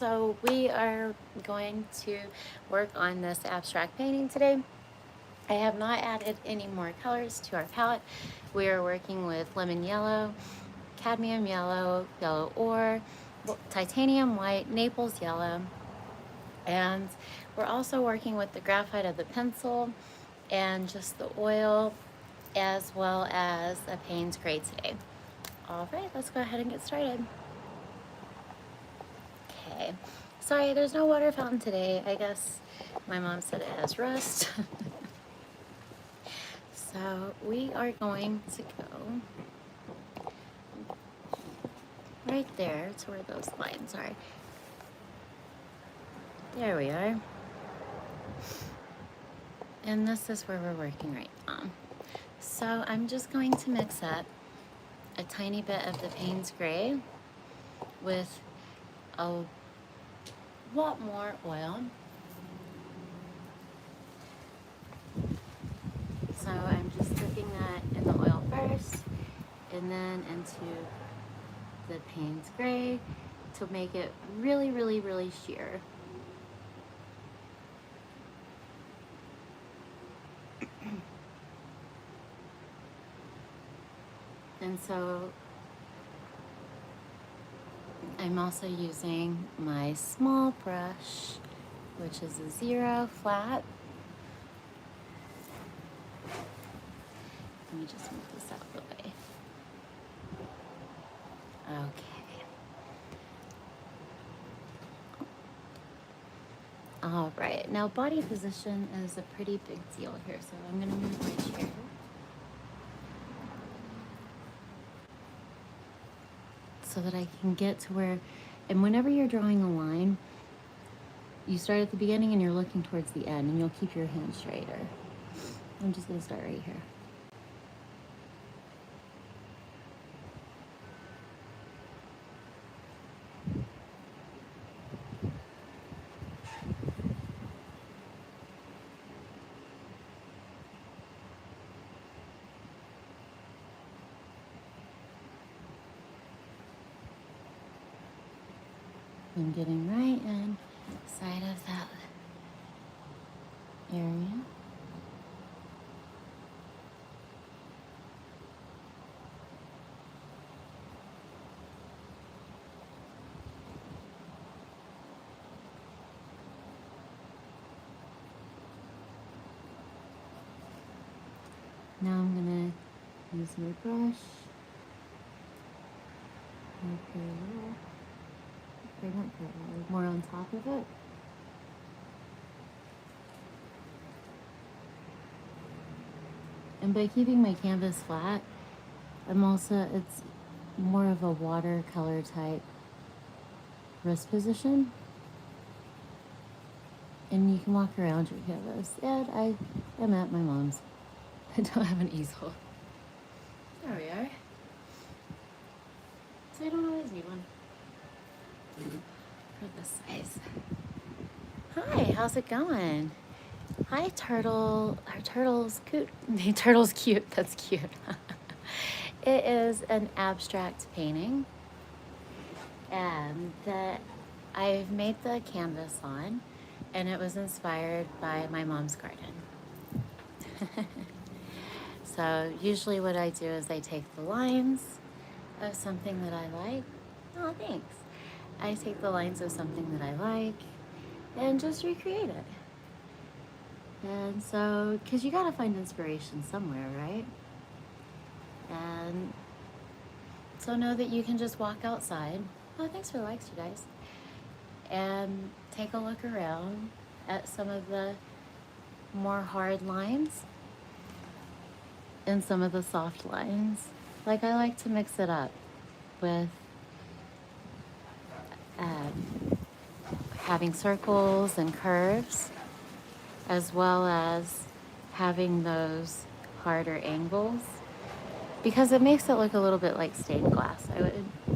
So we are going to work on this abstract painting today. I have not added any more colors to our palette. We are working with lemon yellow, cadmium yellow, yellow ore, titanium white, Naples yellow, and we're also working with the graphite of the pencil and just the oil, as well as a Payne's gray today. All right, let's go ahead and get started. Okay, sorry, there's no water fountain today. I guess my mom said it has rust. So we are going to go right there to where those lines are. There we are. And this is where we're working right now. So I'm just going to mix up a tiny bit of the Payne's gray with a lot more oil. So I'm just dipping that in the oil first and then into the Payne's gray to make it really, really, really sheer. And so I'm also using my small brush, which is a 0 flat. Let me just move this out of the way. Okay. All right, now body position is a pretty big deal here, so I'm gonna move my chair. So that I can get to where, and whenever you're drawing a line, you start at the beginning and you're looking towards the end, and you'll keep your hand straighter. I'm just gonna start right here. I'm getting right inside of that area. Now I'm gonna use my brush, more on top of it. And by keeping my canvas flat, it's more of a watercolor type wrist position. And you can walk around your canvas. And I am at my mom's. I don't have an easel. There we are. So I don't always need one for this size. Hi, how's it going? Hi, Turtle. Our turtle's cute. Turtle's cute. That's cute. It is an abstract painting, and that I've made the canvas on, and it was inspired by my mom's garden. So usually what I do is I take the lines of something that I like. Oh, thanks. I take the lines of something that I like and just recreate it. And so, because you gotta find inspiration somewhere, right? And so know that you can just walk outside. Oh, thanks for the likes, you guys. And take a look around at some of the more hard lines and some of the soft lines. Like, I like to mix it up with having circles and curves, as well as having those harder angles, because it makes it look a little bit like stained glass,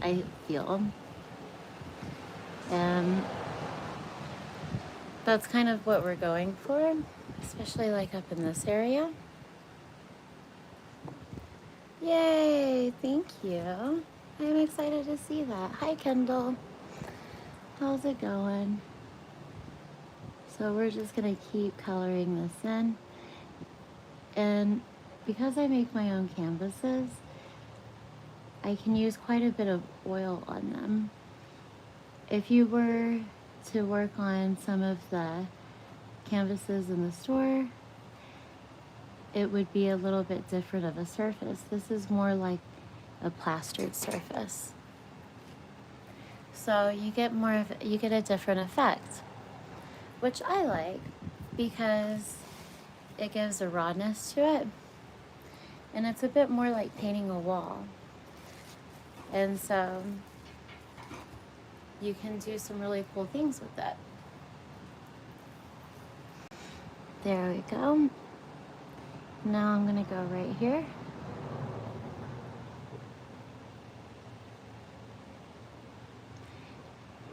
I feel. And that's kind of what we're going for, especially like up in this area. Yay, thank you. I'm excited to see that. Hi, Kendall. How's it going? So we're just gonna keep coloring this in. And because I make my own canvases, I can use quite a bit of oil on them. If you were to work on some of the canvases in the store, it would be a little bit different of a surface. This is more like a plastered surface. So you get a different effect, which I like because it gives a rawness to it. And it's a bit more like painting a wall. And so you can do some really cool things with it. There we go. Now I'm gonna go right here.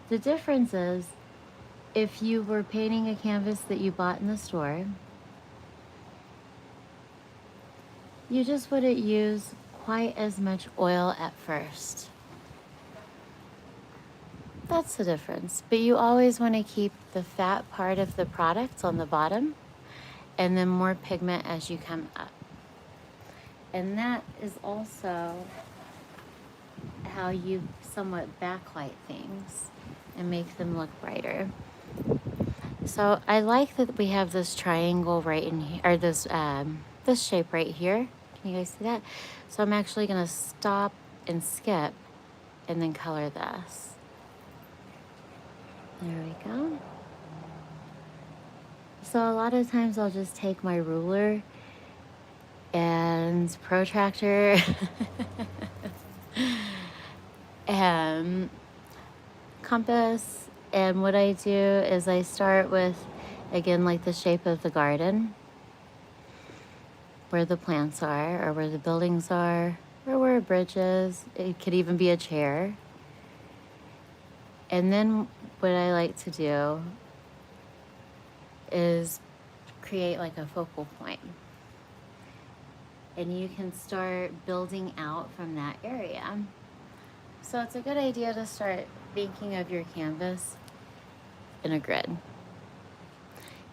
The difference is, if you were painting a canvas that you bought in the store, you just wouldn't use quite as much oil at first. That's the difference. But you always want to keep the fat part of the product on the bottom and then more pigment as you come up. And that is also how you somewhat backlight things and make them look brighter. So I like that we have this triangle right in here, or this shape right here. Can you guys see that? So I'm actually gonna stop and skip and then color this. There we go. So a lot of times I'll just take my ruler and protractor and compass, and what I do is I start with, again, like the shape of the garden, where the plants are, or where the buildings are, or where a bridge is. It could even be a chair. And then what I like to do is create like a focal point. And you can start building out from that area. So it's a good idea to start thinking of your canvas in a grid.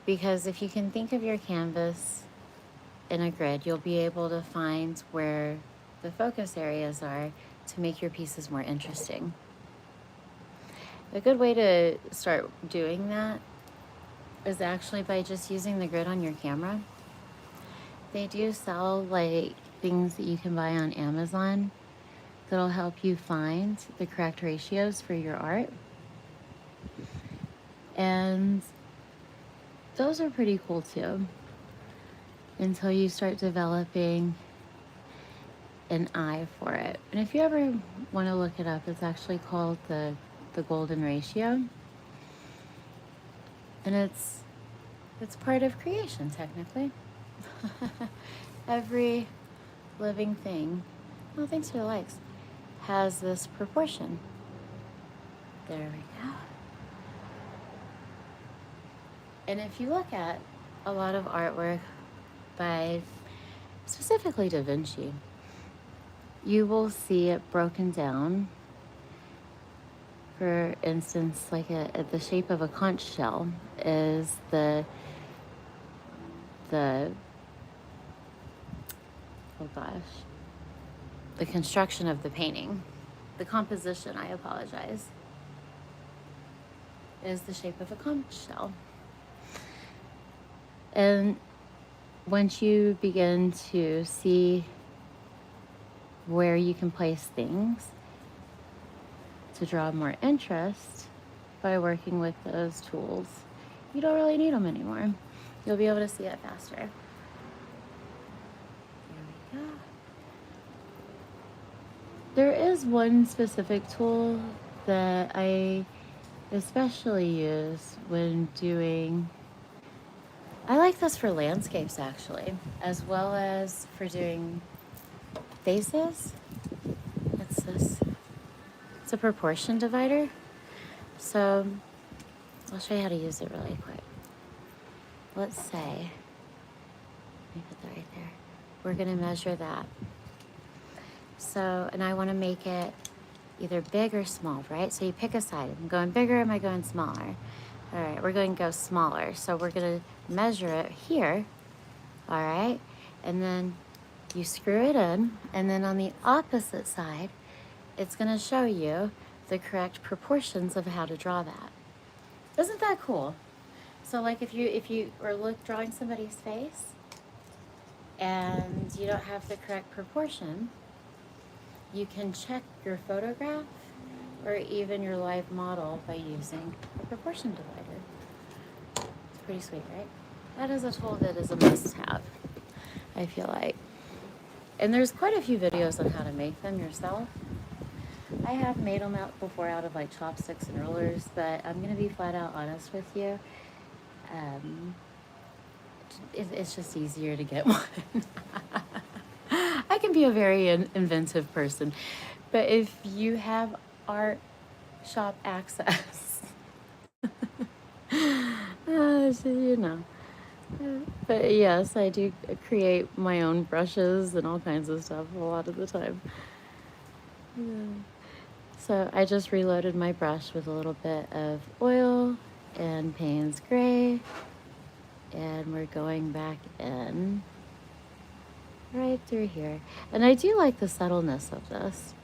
Because if you can think of your canvas in a grid, you'll be able to find where the focus areas are to make your pieces more interesting. A good way to start doing that is actually by just using the grid on your camera. They do sell like things that you can buy on Amazon that'll help you find the correct ratios for your art. And those are pretty cool too, until you start developing an eye for it. And if you ever want to look it up, it's actually called the golden ratio. And it's part of creation, technically. Every living thing, oh, thanks for the likes, has this proportion. There we go. And if you look at a lot of artwork by specifically Da Vinci, you will see it broken down. For instance, like the shape of a conch shell is the construction of the painting. The composition, I apologize, is the shape of a conch shell. And once you begin to see where you can place things to draw more interest by working with those tools, you don't really need them anymore. You'll be able to see it faster. There we go. There is one specific tool that I especially use when doing, I like this for landscapes actually, as well as for doing vases. It's this. It's a proportion divider. So I'll show you how to use it really quick. Let's say, let me put that right there. We're gonna measure that. So, and I wanna make it either big or small, right? So you pick a side. Am I going bigger? Am I going smaller? All right, we're going to go smaller. So we're going to measure it here, all right? And then you screw it in, and then on the opposite side, it's going to show you the correct proportions of how to draw that. Isn't that cool? So like if you are drawing somebody's face and you don't have the correct proportion, you can check your photograph or even your live model by using a proportion divider. It's pretty sweet, right? That is a tool that is a must-have, I feel like. And there's quite a few videos on how to make them yourself. I have made them out before out of like chopsticks and rollers, but I'm gonna be flat out honest with you. It's just easier to get one. I can be a very inventive person, but if you have art shop access, so, you know. But yes, I do create my own brushes and all kinds of stuff a lot of the time. Yeah. So I just reloaded my brush with a little bit of oil and Payne's Gray, and we're going back in right through here. And I do like the subtleness of this.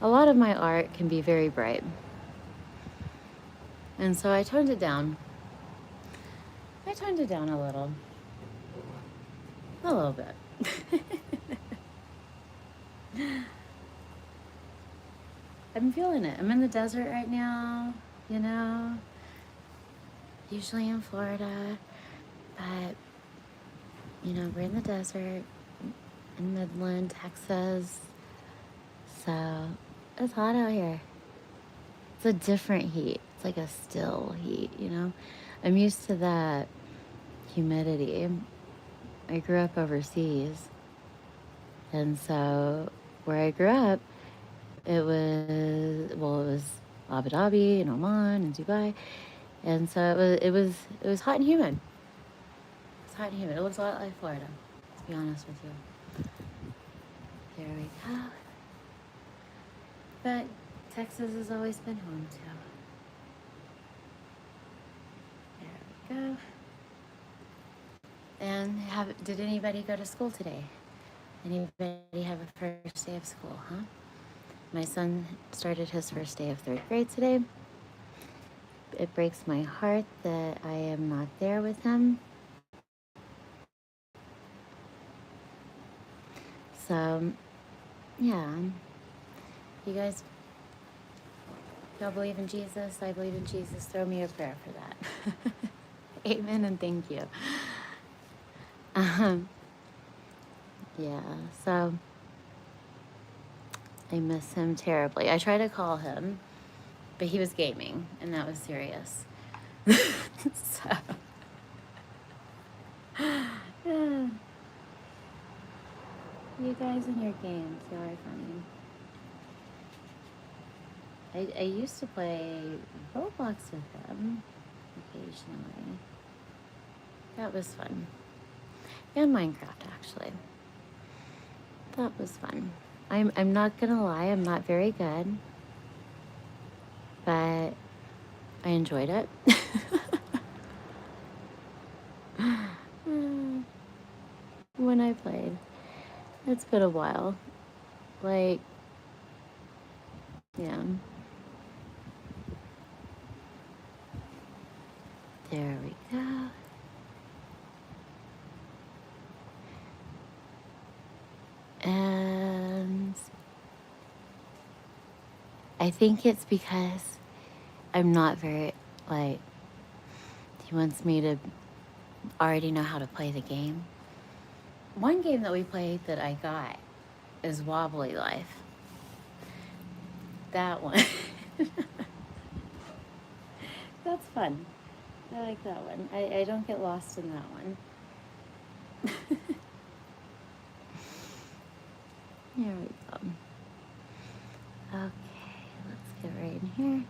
A lot of my art can be very bright, and so I toned it down. I toned it down a little bit. I'm feeling it. I'm in the desert right now, you know, usually in Florida, but, you know, we're in the desert in Midland, Texas, so it's hot out here. It's a different heat. It's like a still heat, you know. I'm used to that humidity. I grew up overseas, and so where I grew up, it was Abu Dhabi and Oman and Dubai, and so it was hot and humid. It's hot and humid. It looks a lot like Florida, to be honest with you. There we go. But Texas has always been home too. There we go. And did anybody go to school today? Anybody have a first day of school, huh? My son started his first day of 3rd grade today. It breaks my heart that I am not there with him. So, yeah. You guys, y'all believe in Jesus? I believe in Jesus. Throw me a prayer for that. Amen and thank you. Yeah, so I miss him terribly. I tried to call him, but he was gaming, and that was serious. So, yeah. You guys and your games, you are funny. I used to play Roblox with him occasionally. That was fun. And Minecraft, actually. That was fun. I'm not gonna lie, I'm not very good, but I enjoyed it. When I played. It's been a while. Like, yeah. There we go. And I think it's because I'm not very, like, he wants me to already know how to play the game. One game that we played that I got is Wobbly Life. That one. That's fun. I like that one. I don't get lost in that one. Here we go. Okay, let's get right in here.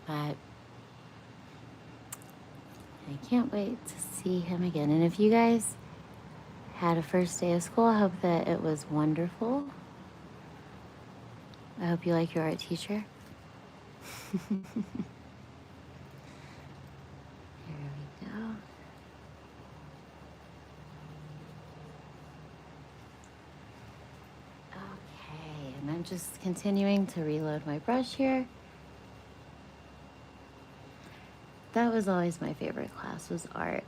But can't wait to see him again. And if you guys had a first day of school, I hope that it was wonderful. I hope you like your art teacher. Here we go. Okay, and I'm just continuing to reload my brush here. That was always my favorite class, was art.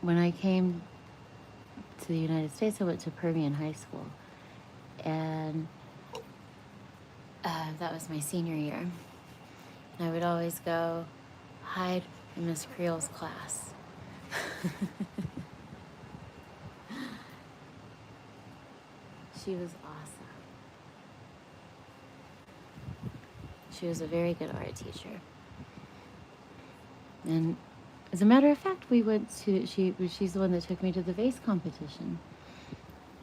When I came to the United States, I went to Permian High School, and that was my senior year. I would always go hide in Miss Creel's class. She was awesome. She was a very good art teacher. And as a matter of fact, we went to, she's the one that took me to the vase competition.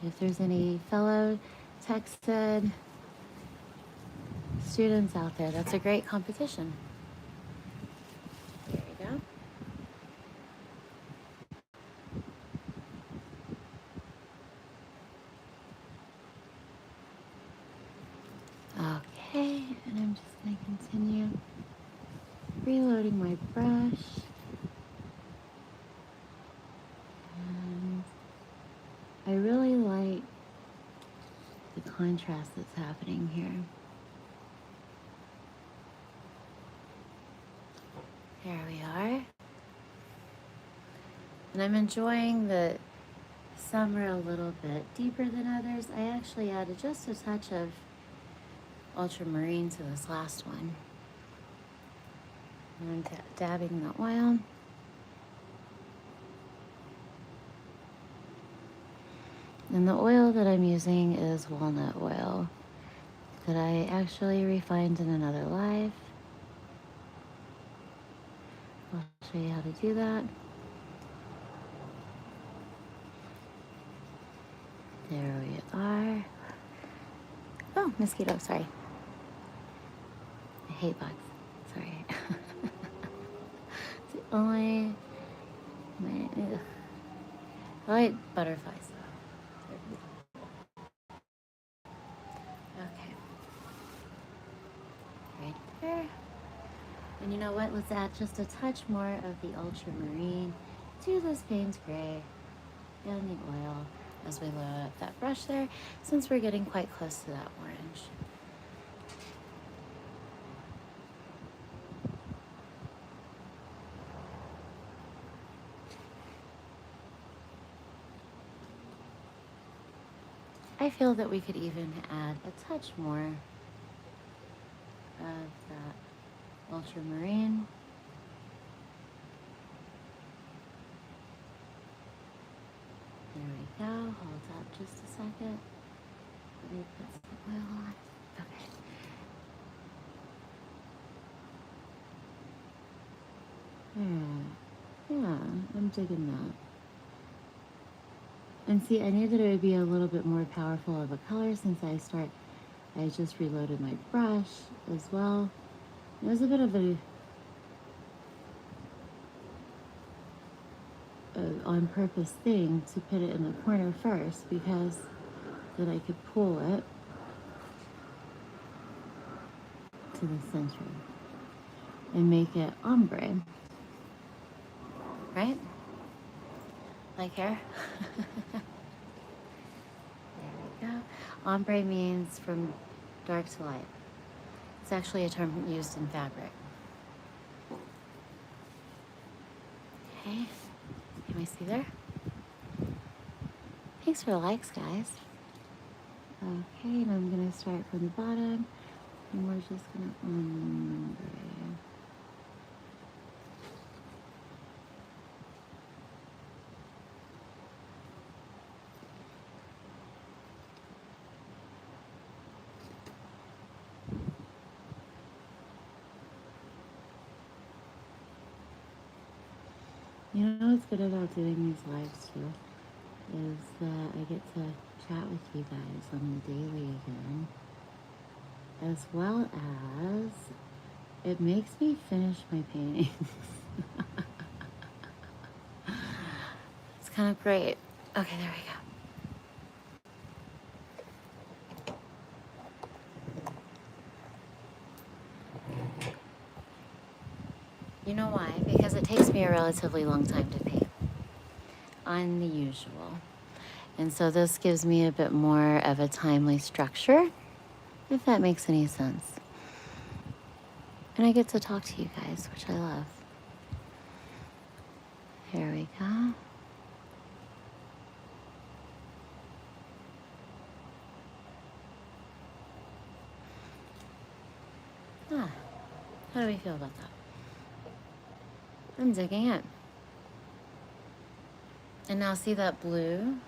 If there's any fellow Tech Ed students out there, that's a great competition. There you go. Okay, and I'm just going to continue reloading my brush. And I really like the contrast that's happening here. There we are. And I'm enjoying the summer a little bit deeper than others. I actually added just a touch of ultramarine to this last one. And I'm dabbing the oil. And the oil that I'm using is walnut oil that I actually refined in another life. I'll show you how to do that. There we are. Oh, mosquito, sorry. I hate bugs, sorry. It's the only, I like butterflies though. Okay. Right there. And you know what? Let's add just a touch more of the ultramarine to this Payne's Gray and the oil as we load up that brush there, since we're getting quite close to that orange. I feel that we could even add a touch more of that ultramarine. There we go. Hold up just a second. Let me put some oil on. Okay. Yeah, I'm digging that. And see, I knew that it would be a little bit more powerful of a color since I just reloaded my brush as well. It was a bit of a on purpose thing to put it in the corner first, because then I could pull it to the center and make it ombre, right? Like hair. There we go. Ombre means from dark to light. It's actually a term used in fabric. Okay, can we see there? Thanks for the likes, guys. Okay, and I'm gonna start from the bottom, and we're just gonna ombre. You know what's good about doing these lives too is that I get to chat with you guys on the daily again, as well as It makes me finish my paintings. It's kind of great. Okay, there we go. You know why? Because it takes me a relatively long time to paint on the usual. And so this gives me a bit more of a timely structure, if that makes any sense. And I get to talk to you guys, which I love. Here we go. How do we feel about that? I'm digging it. And now see that blue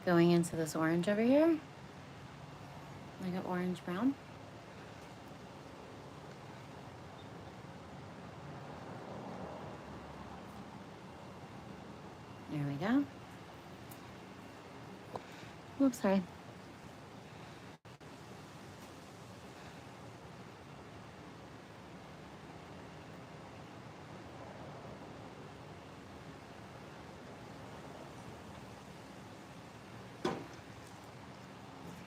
going into this orange over here? Like an orange brown. There we go. Oops, sorry.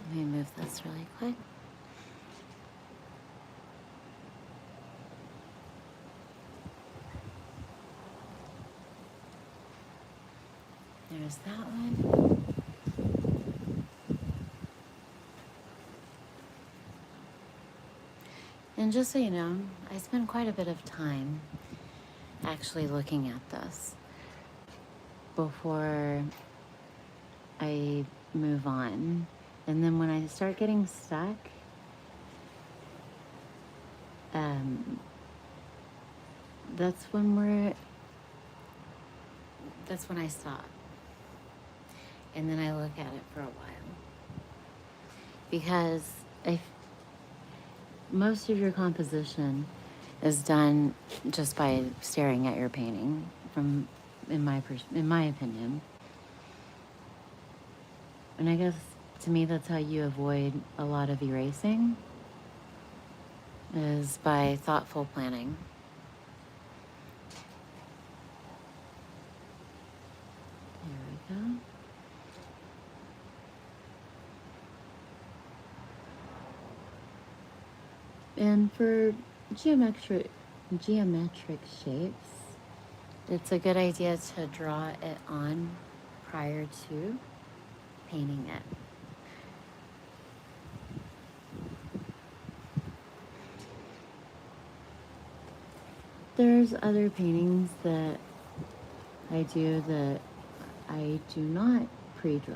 Let me move this really quick. There's that one. And just so you know, I spent quite a bit of time actually looking at this before I move on. And then when I start getting stuck, that's when I stop. And then I look at it for a while. Because most of your composition is done just by staring at your painting, in my opinion. And I guess to me that's how you avoid a lot of erasing, is by thoughtful planning. There we go. And for geometric shapes, it's a good idea to draw it on prior to painting it. There's other paintings that I do that I do not pre-draw.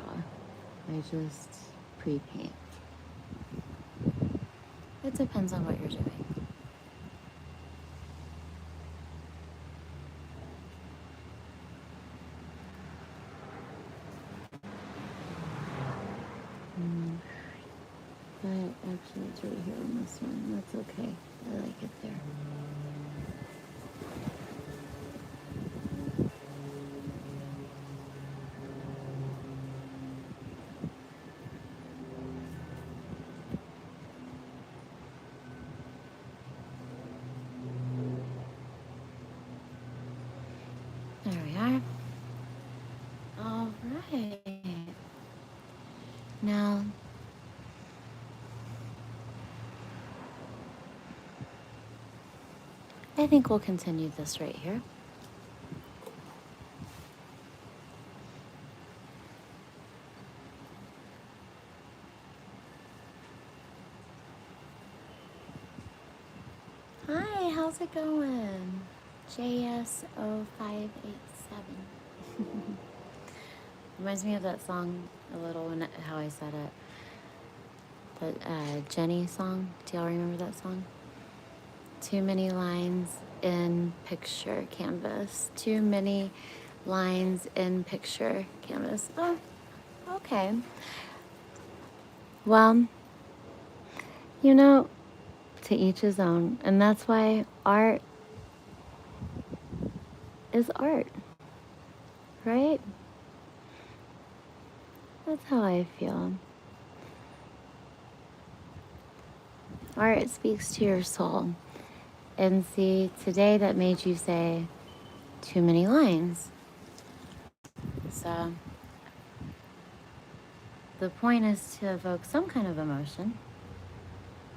I just pre-paint. It depends on what you're doing. But actually it's right here on this one. That's okay. I like it there. There we are. All right. Now, I think we'll continue this right here. Hi, how's it going? JS0587. Reminds me of that song a little, and how I said it. The Jenny song. Do y'all remember that song? Too many lines in picture canvas. Too many lines in picture canvas. Oh, okay. Well, you know, to each his own. And that's why art is art, right? That's how I feel. Art speaks to your soul. And see, today that made you say too many lines. So the point is to evoke some kind of emotion.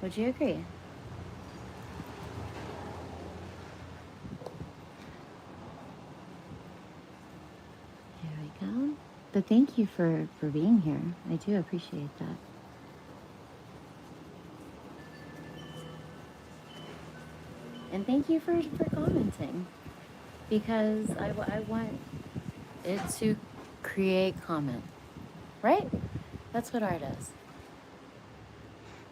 Would you agree? There we go. But thank you for being here. I do appreciate that. And thank you for commenting, because I want it to create comment, right? That's what art is.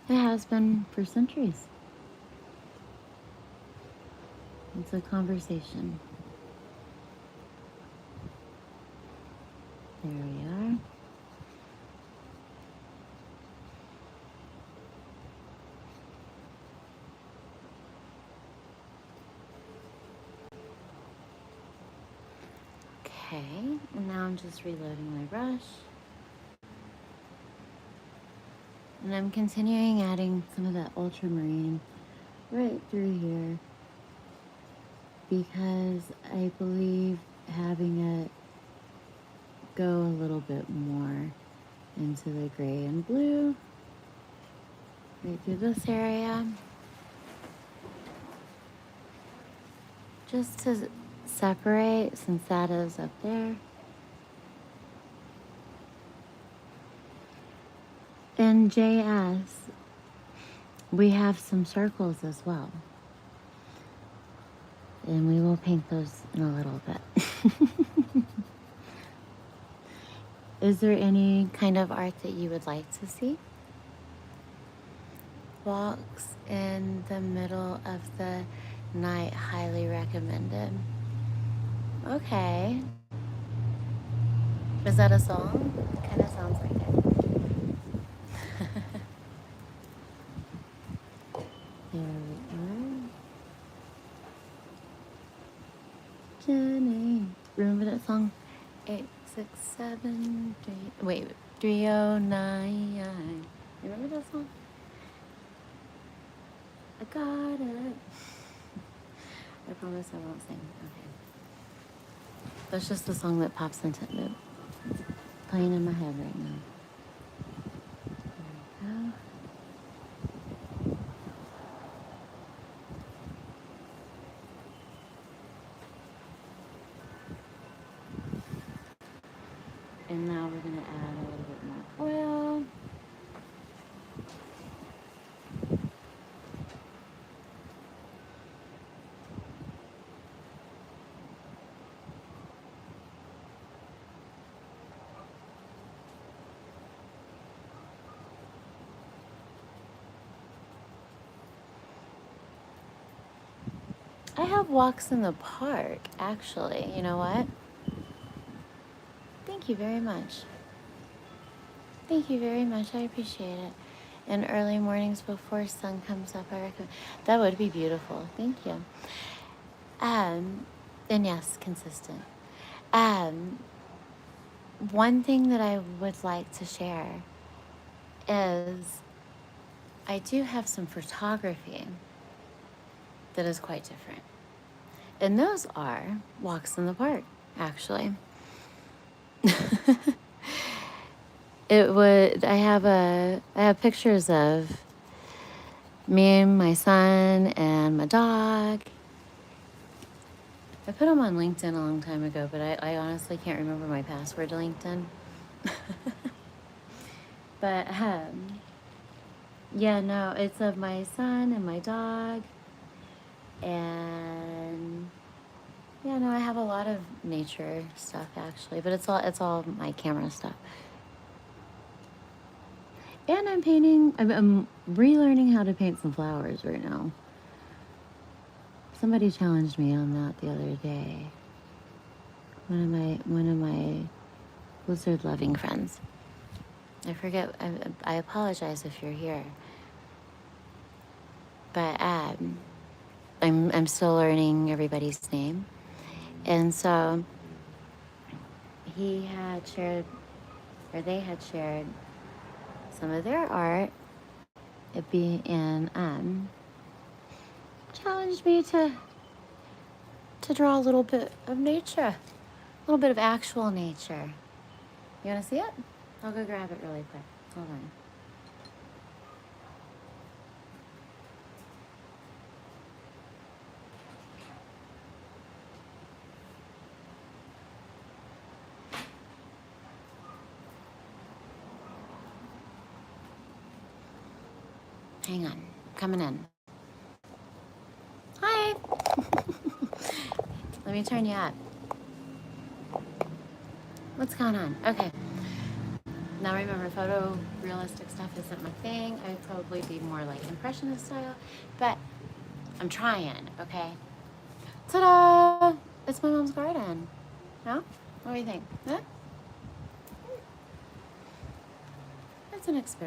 It has been for centuries. It's a conversation. There we are. Okay, and now I'm just reloading my brush. And I'm continuing adding some of that ultramarine right through here, because I believe having it go a little bit more into the gray and blue right through this area, just to separate, since that is up there. In JS, we have some circles as well, and we will paint those in a little bit. Is there any kind of art that you would like to see? Walks in the middle of the night, highly recommended. Okay. Is that a song? Kind of sounds like it. There we are. Jenny. Remember that song? 867 wait, 3099. Remember that song? I got it. I promise I won't sing. Okay. That's just the song that pops into it. It's playing in my head right now. There we go. And now we're going to add a little bit more oil. I have walks in the park, actually. You know what? Thank you very much. Thank you very much. I appreciate it. In early mornings before sun comes up, I recommend. That would be beautiful. Thank you. And yes, consistent. One thing that I would like to share is I do have some photography that is quite different. And those are walks in the park, actually. I have pictures of me and my son and my dog. I put them on LinkedIn a long time ago, but I honestly can't remember my password to LinkedIn. But yeah, no, it's of my son and my dog. And yeah, no, I have a lot of nature stuff actually, but it's all my camera stuff. And I'm relearning how to paint some flowers right now. Somebody challenged me on that the other day. One of my lizard loving friends. I forget. I apologize if you're here. But I'm still learning everybody's name, and so they had shared some of their art. It being in challenged me to draw a little bit of nature, a little bit of actual nature. You want to see it? I'll go grab it really quick. Hold on. Hang on, coming in. Hi. Let me turn you up. What's going on? Okay. Now remember, photorealistic stuff isn't my thing. I'd probably be more like impressionist style, but I'm trying, okay? Ta-da! It's my mom's garden. No? What do you think? Huh? It's an experiment.